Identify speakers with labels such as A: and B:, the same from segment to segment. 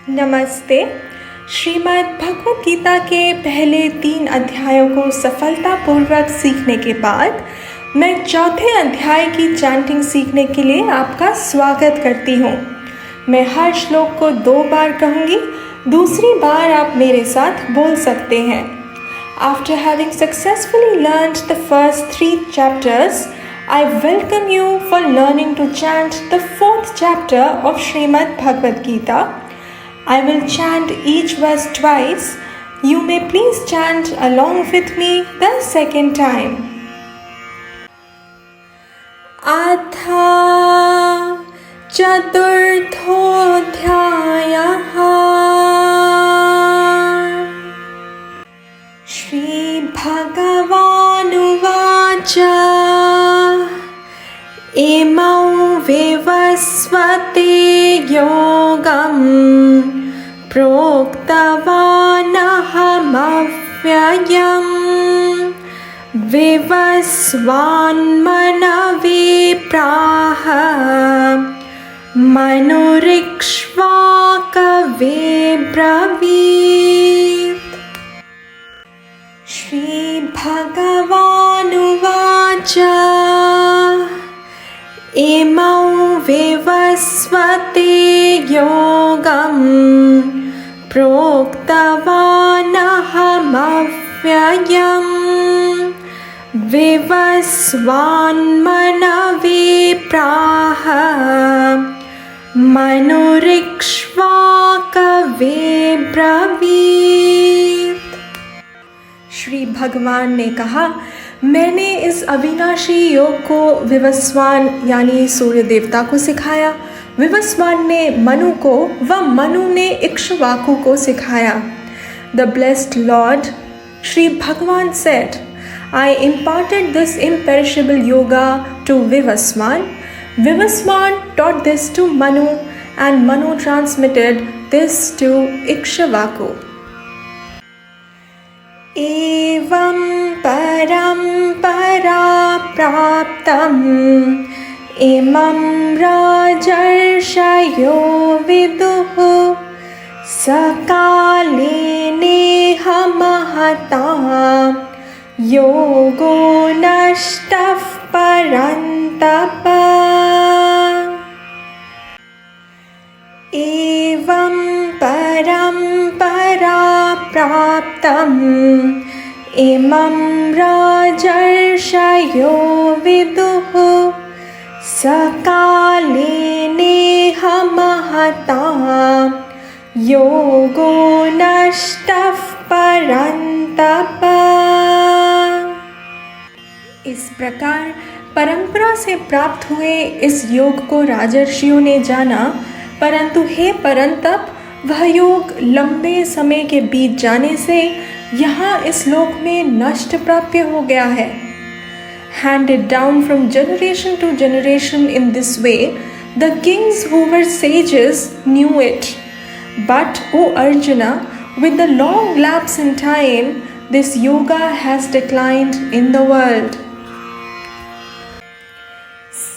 A: नमस्ते। श्रीमद् भगवत गीता के पहले 3 अध्यायों को सफलतापूर्वक सीखने के बाद मैं चौथे अध्याय की चैंटिंग सीखने के लिए आपका स्वागत करती हूँ। मैं हर श्लोक को 2 बार कहूँगी, दूसरी बार आप मेरे साथ बोल सकते हैं। After having successfully learned the first 3 chapters, I welcome you for learning to chant the 4th chapter of Srimad Bhagavad Gita. I will chant each verse twice. You may please chant along with me the second time. Atha Chaturthodhyayah Shri Bhagavanuvacha Imau vivasvate yogam प्रोक्तवानहमव्ययम् विवस्वान्मनवे प्राह मनुरिक्ष्वाकवे ब्रवीत्। श्रीभगवानुवाच इमौ विवस्वते योगम् प्रोक्तवानहमव्ययम् विवस्वान्मनवे प्राह मनुरिक्ष्वाकवे ब्रवीत्। श्री भगवान ने कहा, मैंने इस अविनाशी योग को विवस्वान यानी सूर्य देवता को सिखाया। विवस्वान ने मनु को व मनु ने इक्ष्वाकु को सिखाया। The blessed Lord, Shri Bhagavan said, I imparted this imperishable yoga to Vivaswan. Vivaswan taught this to Manu and Manu transmitted this to Ikshvaku. Evam parampara praptam imam rajarshayo viduhu sakale neha mahata yogo nashtaf parantapa. Evam parampara praptam imam rajarshayo viduhu sakale neha mahata yogo nashtaf parantapa। इस प्रकार परंपरा से प्राप्त हुए इस योग को राजर्षियों ने जाना, परंतु हे परंतप, वह योग लंबे समय के बीत जाने से यहाँ इस लोक में नष्ट प्राप्य हो गया है। Handed down from generation to generation in this way, the kings who were sages knew it. But, O Arjuna, with the long lapse in time, this yoga has declined in the world.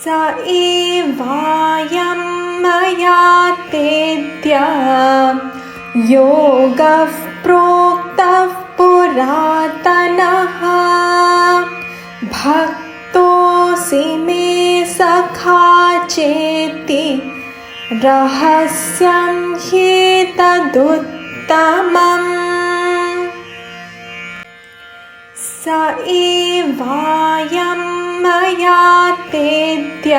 A: Sa evayam maya tedya yogav proktav puratanaha भक्तोऽसि मे सखा चेति रहस्यं ह्येतदुत्तमम्। स एवायं मया तेद्य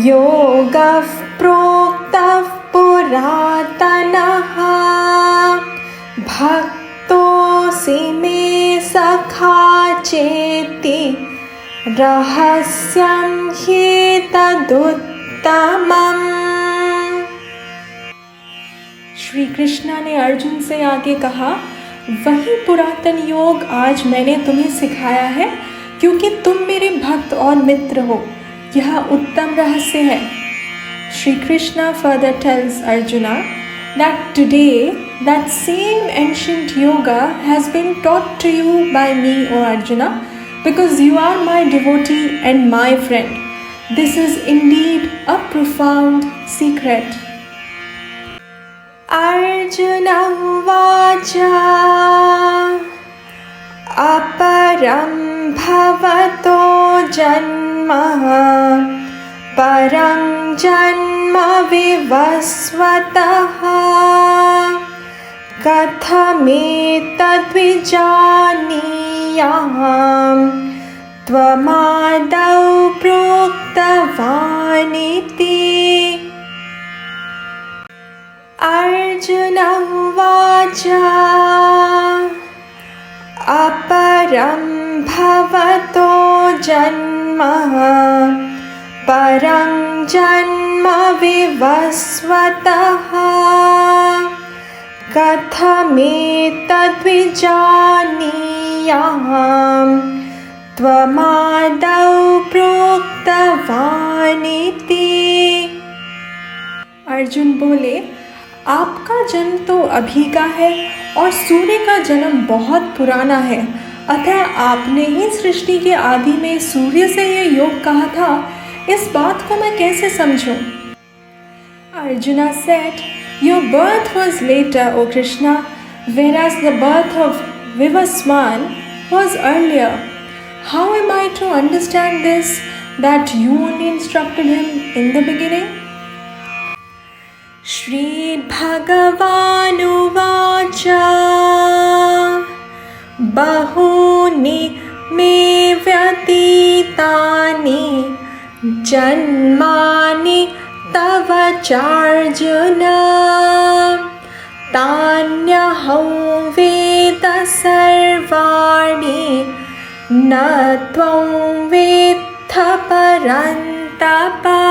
A: योगः प्रोक्तः पुरातनः भक्तोऽसि मे सखा चेति रहस्यं ह्येतदुत्तमम्। श्री कृष्णा ने अर्जुन से आगे कहा, वही पुरातन योग आज मैंने तुम्हें सिखाया है, क्योंकि तुम मेरे भक्त और मित्र हो। यह उत्तम रहस्य है। Shri Krishna further tells Arjuna that today that same ancient yoga has been taught to you by me, O Arjuna, because you are my devotee and my friend. This is indeed a profound secret. Arjun उवाच अपरं भवतो जन्म परं जन्म विवस्वतः कथमेतद्विजानीयाम् त्वमादौ प्रोक्तवानिति। अर्जुन उवाच अपरं भवतो जन्म परं जन्म विवस्वतः कथमेतद्विजानीयाम् त्वमादौ प्रोक्तवानिति। अर्जुन बोले, आपका जन्म तो अभी का है और सूर्य का जन्म बहुत पुराना है, अतः आपने ही सृष्टि के आदि में सूर्य से यह योग कहा था, इस बात को मैं कैसे समझूं? Arjuna said, your birth was later, O Krishna, whereas the birth of Vivaswan was earlier. How am I to understand this, that you only instructed him in the beginning? Shri Bhagavanuvacha bahuni me vyatitani janmani tava charjuna tanyaham veda sarvani na tvam vedha parantapa।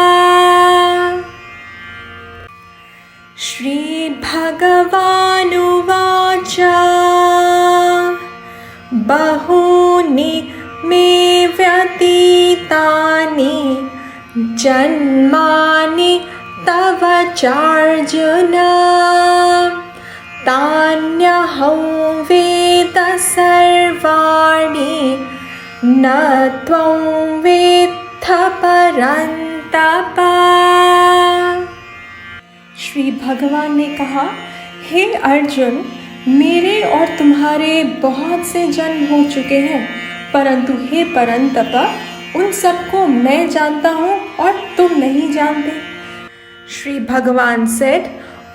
A: Shri Bhagavanuvacha bahuni me vyatitani janmani tava charjuna tanyaham veda sarvani na tvam vedha parantapa। Shri भगवान ने कहा, हे अर्जुन, मेरे और तुम्हारे बहुत से जन्म हो चुके हैं, परंतु हे परंतप, उन सबको मैं जानता हूँ और तुम नहीं जानते। श्री भगवान said,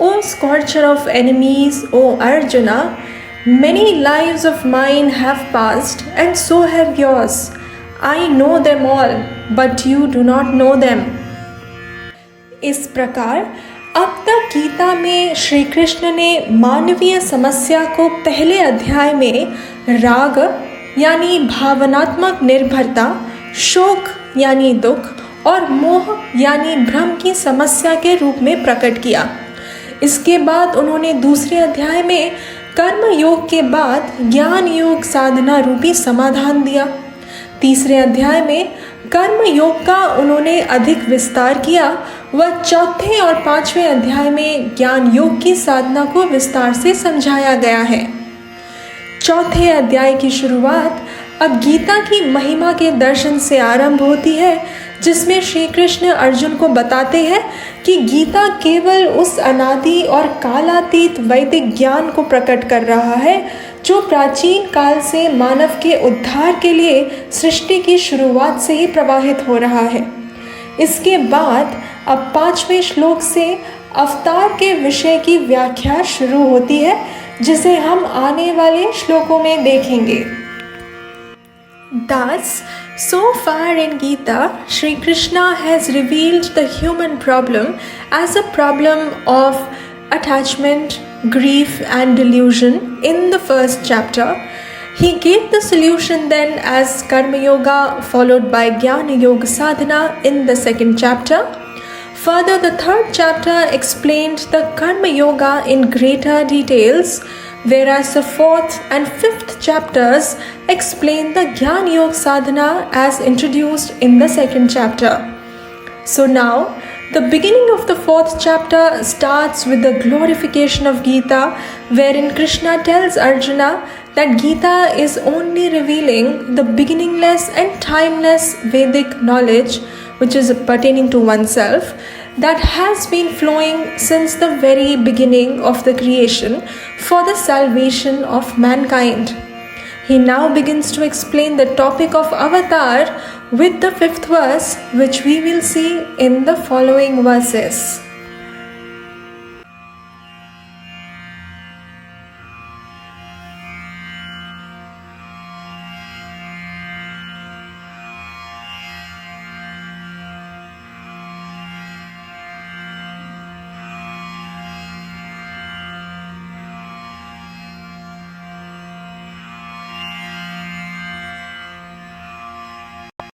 A: O scorcher of enemies, O Arjuna, many lives of mine have passed and so have yours. I know them all, but you do not know them। इस प्रकार अब तक गीता में श्री कृष्ण ने मानवीय समस्या को पहले अध्याय में राग यानी भावनात्मक निर्भरता, शोक यानी दुख और मोह यानी भ्रम की समस्या के रूप में प्रकट किया। इसके बाद उन्होंने दूसरे अध्याय में कर्म योग के बाद ज्ञान योग साधना रूपी समाधान दिया। तीसरे अध्याय में कर्म योग का उन्होंने अधिक विस्तार किया व चौथे और पांचवें अध्याय में ज्ञान योग की साधना को विस्तार से समझाया गया है। चौथे अध्याय की शुरुआत अब गीता की महिमा के दर्शन से आरंभ होती है, जिसमें श्री कृष्ण अर्जुन को बताते हैं कि गीता केवल उस अनादि और कालातीत वैदिक ज्ञान को प्रकट कर रहा है जो प्राचीन काल से मानव के उद्धार के लिए सृष्टि की शुरुआत से ही प्रवाहित हो रहा है। इसके बाद अब 5वें श्लोक से अवतार के विषय की व्याख्या शुरू होती है, जिसे हम आने वाले श्लोकों में देखेंगे। Thus, so far in Gita, Sri Krishna has revealed the human problem as a problem of attachment, grief and delusion in the first chapter. He gave the solution then as Karma Yoga followed by Jnana Yoga Sadhana in the second chapter. Further, the third chapter explained the Karma Yoga in greater details, whereas the fourth and fifth chapters explain the Jnana Yoga Sadhana as introduced in the second chapter. So now, the beginning of the fourth chapter starts with the glorification of Gita, wherein Krishna tells Arjuna that Gita is only revealing the beginningless and timeless Vedic knowledge which is pertaining to oneself. that has been flowing since the very beginning of the creation for the salvation of mankind. He now begins to explain the topic of avatar with the 5th verse, which we will see in the following verses.